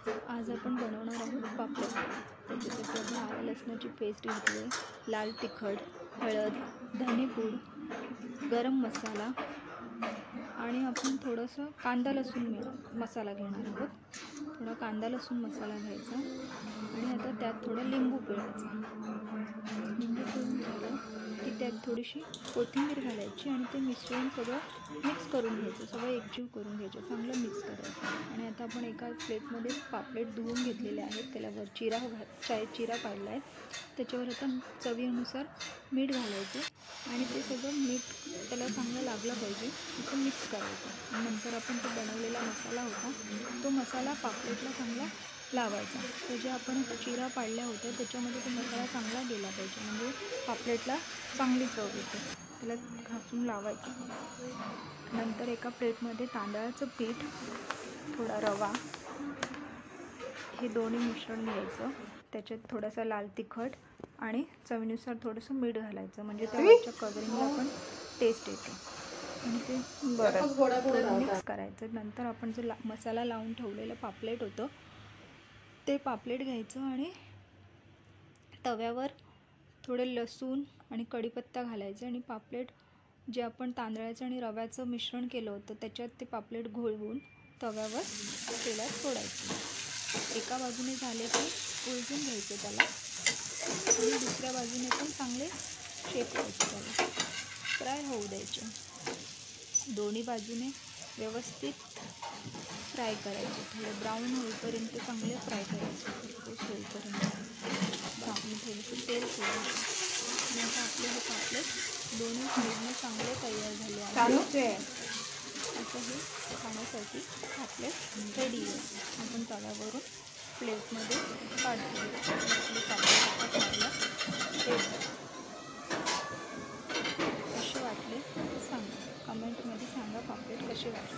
आज आपण बनवणार आहोत पापड। त्याच्यासाठी आपण आलं लसणाची पेस्ट घेतली आहे, लाल तिखट, हळद, धनेपूड, गरम मसाला आणि आपण थोडंसं कांदा लसूण मसाला घेणार आहोत। थोडा कांदा लसूण मसाला घ्यायचा आणि आता त्यात थोडं लिंबू पिळायचं। लिंबू पिळून झालं की त्यात थोडीशी कोथिंबीर घालायची आणि ते मिश्रण सगळं मिक्स करून घ्यायचं, सगळं एकजीव करून घ्यायचं, चांगलं मिक्स करायचं। आणि आता आपण एका प्लेटमध्ये पापलेट धुवून घेतलेले आहेत, त्याला चिरा काढला आहे, त्याच्यावर आता चवीनुसार मीठ घालायचं आणि ते सगळं मीठ त्याला चांगलं लागलं पाहिजे असं मिक्स करायचं। नंतर आपण तो बनवलेला मसाला होता तो मसाला पापलेटला चांगला लावायचा। तर जे आपण चिरा पाडल्या होत्या त्याच्यामध्ये तो मसाला चांगला गेला पाहिजे, म्हणजे पापलेटला चांगली चव येते। त्याला घासून लावायचं। नंतर एका प्लेटमध्ये तांदळाचं पीठ, थोडा रवा, हे दोन्ही मिश्रण घ्यायचं। त्याच्यात थोडासा लाल तिखट आणि चवीनुसार थोडंसं मीठ घालायचं, म्हणजे त्यावरच्या कवरिंगला पण टेस्ट येते। आणि ते थोडं मिक्स करायचं। नंतर आपण जो मसाला लावून ठेवलेलं पापलेट होतं ते पापलेट घ्यायचं आणि तव्यावर थोडे लसूण आणि कढीपत्ता घालायचं आणि पापलेट जे आपण तांदळाचं आणि रव्याचं मिश्रण केलं होतं त्याच्यात ते पापलेट घोळवून तव्यावर तेलात सोडायचं। एका बाजूने झाले की उलटून घ्यायचं त्याला आणि दुसऱ्या बाजूने पण चांगले शेप द्यायचे, त्याला फ्राय होऊ द्यायचे। दोन्ही बाजूने व्यवस्थित फ्राय करायचे, थोडे ब्राऊन होईपर्यंत चांगले फ्राय करायचे, खरपूस होईपर्यंत ब्राऊन, थोडंसं तेल सोडायचं। आणि आता आपले हे पापलेट दोन्ही साईडने चांगले तयार झाले आहे। आता हे खाण्यासाठी पापलेट रेडी आहे। आपण तव्यावरून प्लेटमध्ये काढतो। आपले पापलेट आता खायला रेडी। कसे वाटले सांगा, कमेंटमध्ये सांगा पापलेट कसे वाटले।